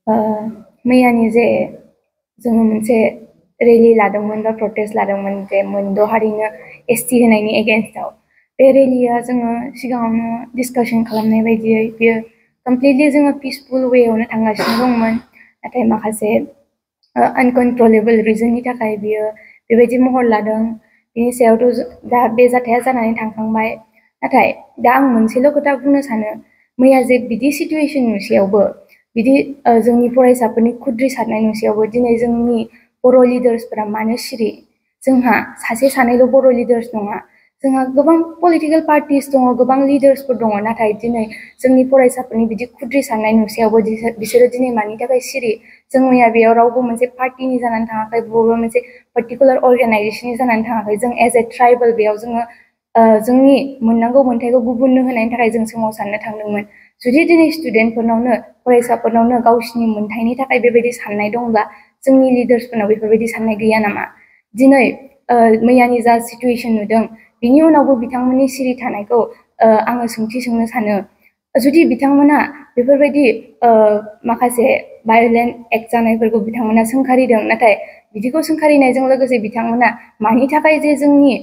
मैयानि जे जोङो मोनसे रेलि लादोंमोन बा प्रटेस्ट लादोंमोन जे मोनद' हारिनो एसटि होनायनि एगेन्स्टआव बे रेलिया जोङो सिगाङावनो डिसकाशन खालामनाय बायदियै बियो कमप्लिटलि जोङो पिसफुल वेआवनो थांगासिनो दंमोन नाथाय माखासे आनकन्ट्रलेबल रिजननि थाखाय बियो बेबायदि महर लादों बिनि सायावथ' दा बे जाथाया जानानै थांखांबाय नाथाय दा आं मोनसेल' खोथा बुंनो सानो मैया जे बिदि सिटुएशन नुसेयावबो बिदि जोंनि फरायसाफोरनि खुद्रि सारनाय नुसेयावबो दिनै जोंनि बर' लिडार्सफोरा मानो सिरि जोंहा सासे सानैल' बर' लिडार्स नङा जोंहा गोबां पलिटिकेल पार्टिस दङ गोबां लिडार्सफोर दङ नाथाय दिनै जोंनि फरायसाफोरनि बिदि खुद्रि सारनाय नुसेयावबो बिसोरो दिनै मानि थाखाय सिरि जों मैया बेयाव रावबो मोनसे पार्टिनि जानानै थाङाखै बबेबा मोनसे पार्टिकुलार अर्गेनाइजेसननि जानानै थाङाखै जों एज ए ट्राइबेल बेयाव जोङो जोंनि मोननांगौ मोन्थायखौ गुबुननो होनायनि थाखाय जों सोमावसारनो थांदोंमोन जुदि दिनै स्टुडेन्टफोरनावनो फरायसाफोरनावनो गावसिनि मोन्थायनि थाखाय बेबायदि साननाय दंब्ला जोंनि लिडार्सफोरनाव बेफोरबायदि साननाय गैया नामा दिनै मैयानि जा सिटुएशन नुदों बिनि उनावबो बिथांमोननि सिरि थानायखौ आङो सोंथि सोंनो सानो जुदि बिथांमोना बेफोरबायदि माखासे भायलेन्ट एक्ट जानायफोरखौ बिथांमोना सोंखारिदों नाथाय बिदिखौ सोंखारिनायजों लोगोसे बिथांमोना मानि थाखाय जे जोंनि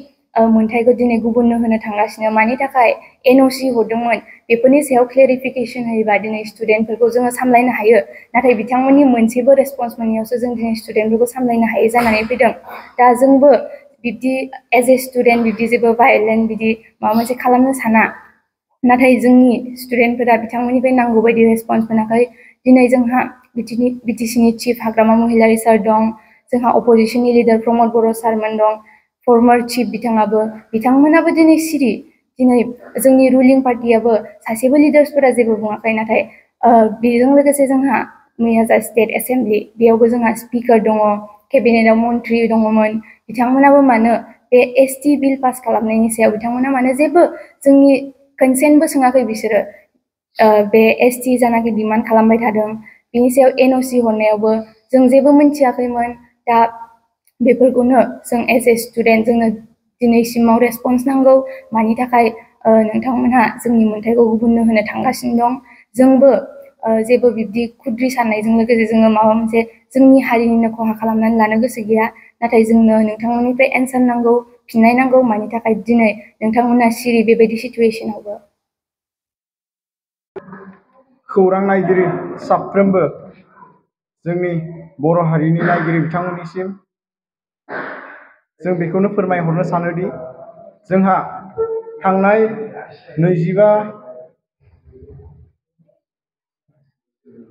मोन्थायखौ दिनै गुबुननो होनो थांगासिनो मानि थाखाय एनअसि हरदोंमोन बेफोरनि सायाव क्लेरिफिकेसन होयोबा दिनै स्टुडेन्टफोरखौ जोङो सामलायनो हायो नाथाय बिथांमोननि मोनसेबो रेसपन्स मोनैयावसो जों दिनै स्टुडेन्टफोरखौ सामलायनो हायै जानानै फैदों दा जोंबो बिब्दि एज ए स्टुडेन्ट बिब्दि जेबो भायलेन्ट बिदि माबा मोनसे खालामनो साना नाथाय जोंनि स्टुडेन्टफोरा बिथांमोननिफ्राय नांगौ बायदि रेसपन्स मोनाखै दिनै जोंहा बिटिसिनि चिफ हाग्रामा महिलारि सार दं जोंहा अपोजिसननि लिडार प्रमद बर' सारमोन दं फर्मार चिफ बिथांमोनाबो दिनै सिरि दिनै जोंनि रुलिं पार्टियाबो सासेबो लिडार्सफोरा जेबो बुङाखै नाथाय बेजों लोगोसे जोंहा मैया जा स्टेट एसेम्बलि बेयावबो जोंहा स्पिकार दङ केबिनेटआव मन्त्रि दङमोन बिथांमोनाबो मानो बे एसटि बिल पास खालामनायनि सायाव बिथांमोना मानो जेबो जोंनि कनसेन्टबो सोङाखै बिसोरो बे एसटि जानाखि डिमान्ड खालामबाय थादों बिनि सायाव एनअसि हरनायावबो जों जेबो मिन्थियाखैमोन दा बेफोरखौनो जों एज ए स्टुडेन्ट जोंनो दिनैसिमाव रेसपन्स नांगौ मानि थाखाय नोंथांमोनहा जोंनि मोन्थायखौ गुबुननो होनो थांगासिनो दं जोंबो जेबो बिब्दि खुद्रि साननायजों लोगोसे जोङो माबा मोनसे जोंनि हारिनिनो खहा खालामनानै लानो गोसो गैया नाथाय जोंनो नोंथांमोननिफ्राय एन्सार नांगौ फिननाय नांगौ मानि थाखाय दिनै नोंथांमोना सिरि बेबायदि सिटुएसनावबो खौरां नायगिरि साफ्रोमबो जोंनि बर' हारिनि नायगिरि बिथांमोननिसिम जों बेखौनो फोरमायहरनो सानोदि जोंहा थांनाय 25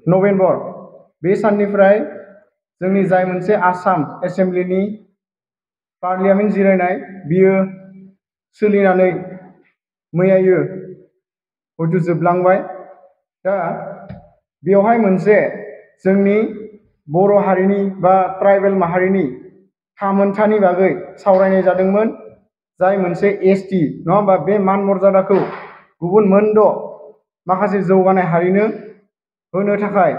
नभेम्बर बे साननिफ्राय जोंनि जाय मोनसे आसाम एसेम्बलिनि पार्लियामेन्ट जिरायनाय बियो सोलिनानै मैयायो हयथ' जोबलांबाय दा बेवहाय मोनसे जोंनि बर' हारिनि बा ट्राइबेल माहारिनि थामोनथानि बागै सावरायनाय जादोंमोन जाय मोनसे एसटि नङा होमबा बे मान मर्यादाखौ गुबुन मोनद' माखासे जौगानाय हारिनो होनो थाखाय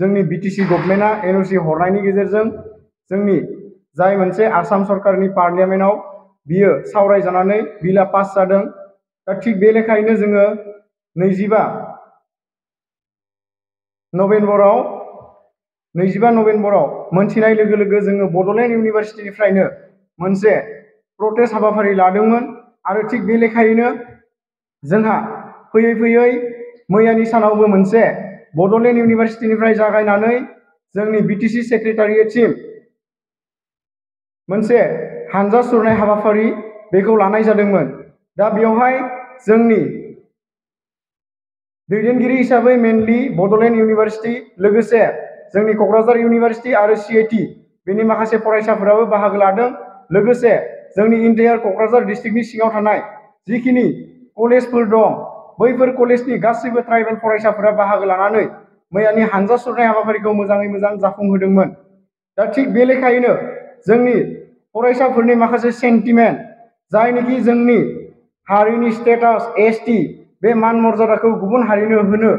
जोंनि बिटिसि गभर्नमेन्टआ एनअसि हरनायनि गेजेरजों जोंनि जाय मोनसे आसाम सरकारनि पार्लियामेन्टआव बियो सावरायजानानै बिलआ पास जादों दा थिग बे लेखायैनो जोङो 25 नभेम्बराव मोनथिनाय लोगो लोगो जोङो बड'लेण्ड इउनिभारसिटिनिफ्रायनो मोनसे प्रटेस्ट हाबाफारि लादोंमोन आरो थिग बे लेखायैनो जोंहा फैयै फैयै मैयानि सानावबो मोनसे बड'लेण्ड इउनिभारसिटिनिफ्राय जागायनानै जोंनि बिटिसि सेक्रेटारियेटसिम मोनसे हानजा सुरनाय हाबाफारि बेखौ लानाय जादोंमोन दा बेवहाय जोंनि दैदेनगिरि हिसाबै मेनलि बड'लेण्ड इउनिभारसिटि लोगोसे जोंनि क'क्राझार इउनिभारसिटि आरो सिआइटि बेनि माखासे फरायसाफोराबो बाहागो लादों लोगोसे जोंनि इन्टायार क'क्राझार डिस्ट्रिक्टनि सिङाव थानाय जिखिनि कलेजफोर दं बैफोर कलेजनि गासैबो ट्राइबेल फरायसाफोरा बाहागो लानानै मैयानि हानजा सुरनाय हाबाफारिखौ मोजाङै मोजां जाफुंहोदोंमोन दा थिग बे लेखायैनो जोंनि फरायसाफोरनि माखासे सेन्टिमेन्ट जायनोखि जोंनि हारिनि स्टेटास एसटि बे मान मर्यादाखौ गुबुन हारिनो होनो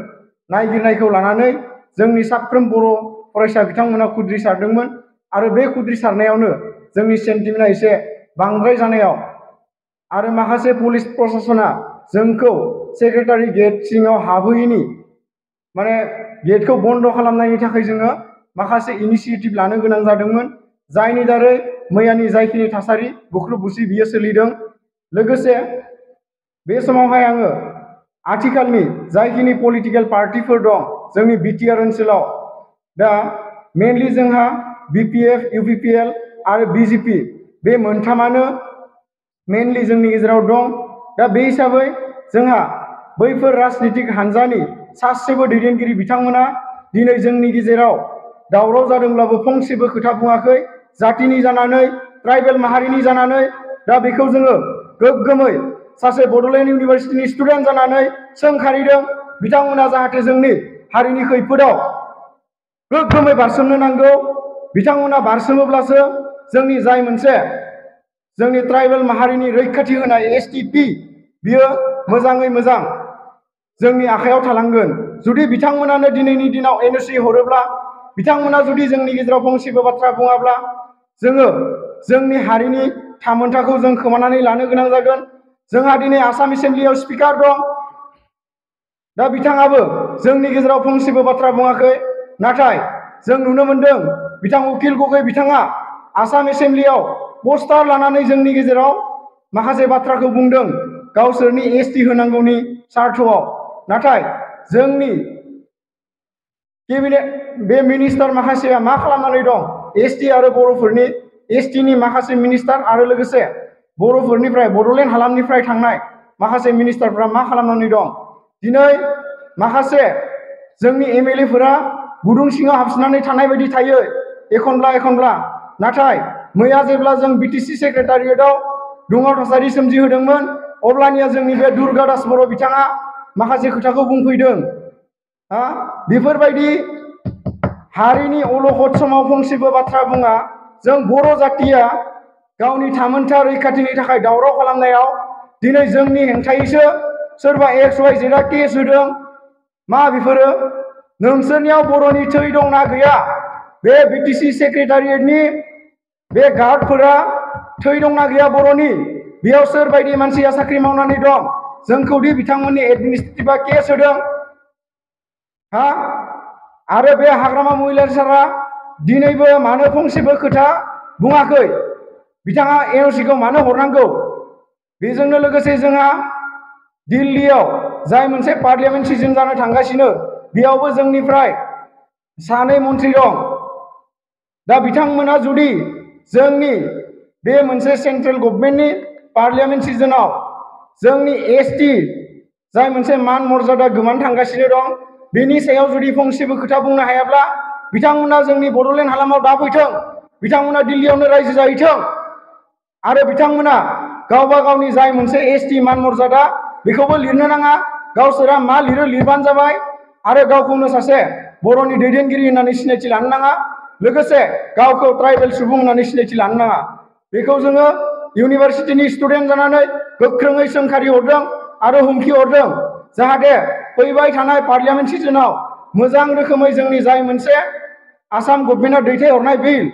नागिरनायखौ लानानै जोंनि साफ्रोम बर' फरायसा बिथांमोना खुद्रि सारदोंमोन आरो बे खुद्रि सारनायावनो जोंनि सेन्टिमेन्टआ एसे बांद्राय जानायाव आरो माखासे पुलिस प्रशासना जोंखौ सेक्रेटारि गेट सिङाव हाबहैयैनि माने गेटखौ बन्द खालामनायनि थाखाय जोङो माखासे इनिसिएटिभ लानो गोनां जादोंमोन, जायनि दारै मैयानि जायखिनि थासारि बुख्रुब बुसि बियो सोलिदों। लोगोसे बे समावहाय आङो आथिखालनि जायखिनि पलिटिकेल पार्टिफोर दं जोंनि बिटिआर ओनसोलाव, दा मेनलि जोंहा बिपिएफ, इउपिपिएल आरो बिजेपि बे मोनथामानो मेनलि जोंनि गेजेराव दं। दा बे हिसाबै जोंहा बैफोर राजनितिक हान्जानि सासेबो दैदेनगिरि बिथांमोना दिनै जोंनि गेजेराव दावराव जादोंब्लाबो फंसेबो खोथा बुङाखै। जातिनि जानानै, ट्राइबेल माहारिनि जानानै, दा बेखौ जोङो गोग्गोमै सासे बड'लेण्ड इउनिभारसिटिनि स्टुडेन्ट जानानै सोंखारिदों। बिथांमोना जाहाथे जोंनि हारिनि खैफोदाव गोग्गोमै बारसोमनो नांगौ। बिथांमोना बारसोमोब्लासो जोंनि जाय मोनसे जोंनि ट्राइबेल माहारिनि रैखाथि होनाय एसटिपि बियो मोजाङै मोजां जोंनि आखायाव थालांगोन। जुदि बिथांमोनानो दिनैनि दिनाव एनअसि हरोब्ला, बिथांमोना जुदि जोंनि गेजेराव फंसेबो बाथ्रा बुङाब्ला, जोङो जोंनि हारिनि थामोनथाखौ जों खोमानानै लानो गोनां जागोन। जोंहा दिनै आसाम एसेम्ब्लियाव स्पिकार दं, दा बिथाङाबो जोंनि गेजेराव फंसेबो बाथ्रा बुङाखै। नाथाय जों नुनो मोनदों बिथां उकिल गगৈ बिथाङा आसाम एसेम्ब्लियाव पस्टार लानानै जोंनि गेजेराव माखासे बाथ्राखौ बुंदों गावसोरनि एसटि होनांगौनि सार्थआव। नाथाय जोंनि केबिनेट बे मिनिस्टार माखासेया मा खालामनानै दं, एसटि आरो बर'फोरनि एसटिनि माखासे मिनिस्टार आरो लोगोसे बर'फोरनिफ्राय बड'लेण्ड हालामनिफ्राय थांनाय माखासे मिनिस्टारफ्रा मा खालामनानै दं, दिनै माखासे जोंनि एमएलएफोरा गुदुं सिङाव हाबसोनानै थानाय बायदि थायो एखनब्ला एखनब्ला। नाथाय मैया जेब्ला जों बिटिसि सेक्रेटारियेटआव दुङाव थासारि सोमजिहोदोंमोन, अब्लानिया जोंनि बे दुर्गा दास बर' बिथाङा माखासे खोथाखौ बुंफैदों। बेफोरबायदि हारिनि अलखद समाव फंसेबो बाथ्रा बुङा। जों बर' जातिया गावनि थामोनथा रैखाथिनि थाखाय दावराव खालामनायाव दिनै जोंनि हेंथायैसो सोरबा एक्स वाइ जेडआ केस होदों। मा बेफोरो? नोंसोरनियाव बर'नि थै दंना गैया? बे बिटिसि सेक्रेटारियेटनि बे गार्डफोरा थै दंना गैया बर'नि? बेयाव सोरबायदि मानसिया साख्रि मावनानै दं? जोंखौदि बिथांमोननि एडमिनिस्ट्रेटिभआ केस होदों, आरो बे हाग्रामा महिलारी सारा दिनैबो मानो फंसेबो खोथा बुङाखै? बिथाङा एनअसिखौ मानो हरनांगौ? बेजोंनो लोगोसे जोंहा दिल्लीयाव जाय मोनसे पार्लियामेन्ट सिजन जानो थांगासिनो, बेयावबो जोंनिफ्राय सानै मन्थ्रि दं। दा बिथांमोना जुदि जोंनि बे मोनसे सेन्ट्रेल गभर्नमेन्टनि पार्लियामेन्ट सिजनाव जोंनि एसटि जाय मोनसे मान मर्यादा गोमानो थांगासिनो दं, बेनि सायाव जुदि फंसेबो खोथा बुंनो हायाब्ला बिथांमोना जोंनि बड'लेण्ड हालामाव दाफैथों, बिथांमोना दिल्लीयावनो रायजो जाहैथों, आरो बिथांमोना गावबा गावनि जाय मोनसे एसटि मान मर्यादा बेखौबो लिरनो नाङा। गावसोरा मा लिरो लिरबानो जाबाय, आरो गावखौनो सासे बर'नि दैदेनगिरि होननानै सिनायथि लानो नाङा, लोगोसे गावखौ ट्राइबेल सुबुं होननानै सिनायथि लानो नाङा। बेखौ जोङो इउनिभारसिटिनि स्टुडेन्ट जानानै गोख्रोङै सोंखारि हरदों आरो हुमखि हरदों, जाहाथे फैबाय थानाय पार्लियामेन्ट सिजनाव मोजां रोखोमै जोंनि जाय मोनसे आसाम गभर्नमेन्टआ दैथायहरनाय बिल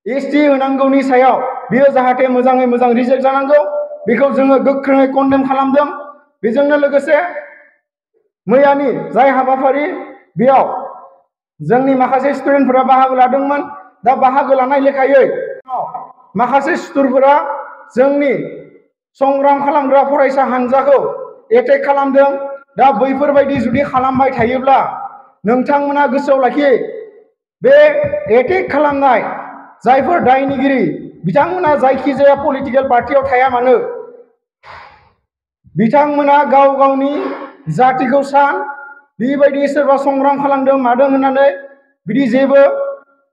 एसटि होनांगौनि सायाव बियो जाहाथे मोजाङै मोजां रिजेक्ट जानांगौ, बेखौ जोङो गोख्रोङै कन्डेम खालामदों। बेजोंनो लोगोसे मैयानि जाय हाबाफारि, बेयाव जोंनि माखासे स्टुडेन्टफोरा बाहागो लादोंमोन। दा बाहागो लानाय लेखायै माखासे सुथुरफोरा जोंनि संग्राम खालामग्रा फरायसा हान्जाखौ एटेक खालामदों। दा बैफोरबायदि जुदि खालामबाय थायोब्ला नोंथांमोना गोसोआव लाखि, बे एटेक खालामनाय जायफोर दायनिगिरि बिथांमोना जायखिजाया पलिटिकेल पार्टियाव थाया मानो, बिथांमोना गाव गावनि जातिखौ सान बेबायदि सोरबा संग्राम खालामदों मादों होननानै बिदि जेबो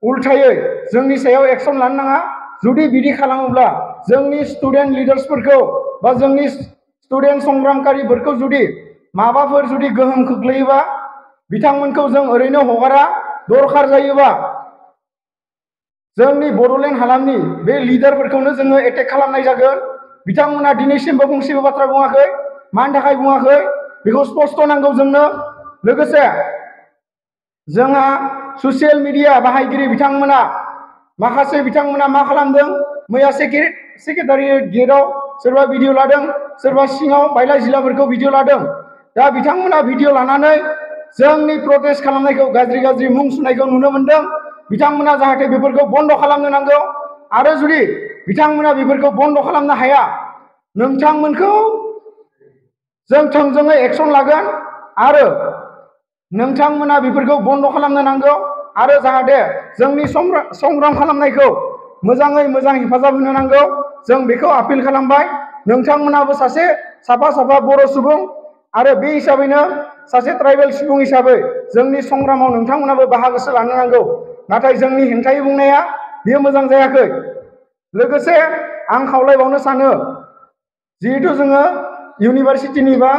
उल्थायै जोंनि सायाव एक्सन लानो नाङा। जुदि बिदि खालामोब्ला जोंनि स्टुडेन्ट लिडार्सफोरखौ बा जोंनि स्टुडेन्ट संग्रामकारिफोरखौ जुदि माबाफोर जुदि गोहोम खोख्लैयोबा बिथांमोनखौ जों ओरैनो हगारा। दरखार जायोबा जोंनि बड'लेण्ड हालामनि बे लिडारफोरखौनो जोङो एटेक खालामनाय जागोन। बिथांमोना दिनैसिमबो फंसेबो बाथ्रा बुङाखै। मानि थाखाय बुङाखै बेखौ स्पष्ट नांगौ जोंनो। लोगोसे जोंहा ससियेल मिडिया बाहायगिरि बिथांमोना माखासे बिथांमोना मा खालामदों, मैया सेक्रेटारियेट गेटआव सोरबा भिडिअ लादों, सोरबा सिङाव बायला जिलाफोरखौ भिडिअ लादों। दा बिथांमोना भिडिअ लानानै जोंनि प्रटेस्ट खालामनायखौ गाज्रि मुं सुनायखौ नुनो मोनदों। बिथांमोना जाहाथे बेफोरखौ बन्द खालामनो नांगौ आरो जुदि बिथांमोना बेफोरखौ बन्द खालामनो हाया नोंथांमोनखौ जों थोंजोङै एक्सन लागोन आरो नोंथांमोना बेफोरखौ बन्द खालामनो नांगौ आरो जाहाथे जोंनि संग्राम खालामनायखौ मोजाङै मोजां हेफाजाब होनो नांगौ जों बेखौ आपिल खालामबाय। नोंथांमोनाबो सासे साफा बर' सुबुं आरो बे हिसाबैनो सासे ट्राइबेल सुबुं हिसाबै जोंनि संग्रामाव नोंथांमोनाबो बाहागोसो लानो नांगौ। नाथाय जोंनि हेंथायै बुंनाया बेयो मोजां जायाखै। लोगोसे आं खावलायबावनो सानो जिहेतु जोङो इउनिभारसिटिनि बा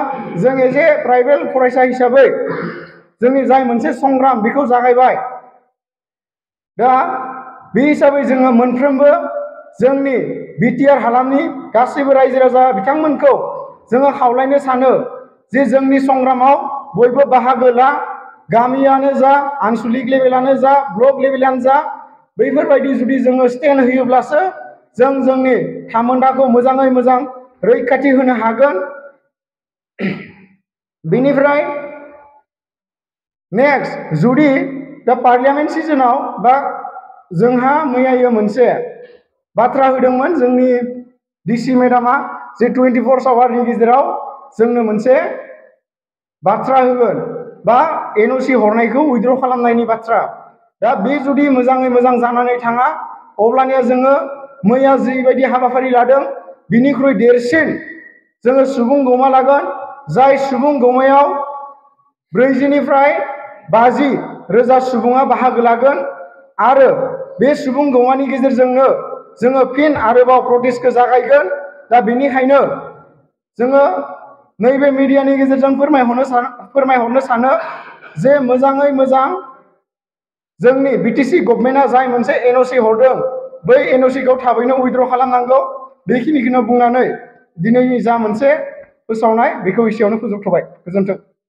जों एजे ट्राइबेल फरायसा हिसाबै जोंनि जाय मोनसे संग्राम बेखौ जागायबाय। दा बे हिसाबै जोङो मोनफ्रोमबो जोंनि बिटिआर हालामनि गासैबो रायजो राजा बिथांमोनखौ जोङो खावलायनो सानो जे जोंनि संग्रामाव बयबो बाहागो ला। गामियानो जा आनसलिक लेभेलानो जा ब्लक लेभेलानो जा बैफोरबायदि जुदि जोङो स्टेन्ड होयोब्लासो जों जोंनि थामोन्दाखौ मोजाङै मोजां रैखाथि होनो हागोन। बेनिफ्राय नेक्स्ट जुदि दा पार्लियामेन्ट सिजनाव बा जोंहा मैयायो मोनसे बाथ्रा होदोंमोन जोंनि डिसि मेडामा जे 24 आवारनि गेजेराव जोंनो मोनसे बाथ्रा होगोन बा एनअसि हरनायखौ उइथड्र खालामनायनि बाथ्रा। दा बे जुदि मोजाङै मोजां जानानै थाङा अब्लानिया जोङो मैया जिबायदि हाबाफारि लादों बिनिख्रुइ देरसिन जोङो सुबुं गमा लागोन। जाय सुबुं गमायाव 40निफ्राय 50 रोजा सुबुङा बाहागो लागोन आरो बे सुबुं गमानि गेजेरजोंनो जोङो फिन आरोबाव प्रटेस्टखौ जागायगोन। दा बेनिखायनो जोङो नैबे मिडियानि गेजेरजों फोरमायहरनो सानो जे मोजाङै मोजां जोंनि बिटिसि गभर्नमेन्टआ जाय मोनसे एनअसि हरदों बै एनअसिखौ थाबैनो उइथड्र खालामनांगौ। बेखिनिखौनो बुंनानै दिनैनि जा मोनसे फोसावनाय बेखौ एसेयावनो फोजोबथ'बाय। गोजोन्थों।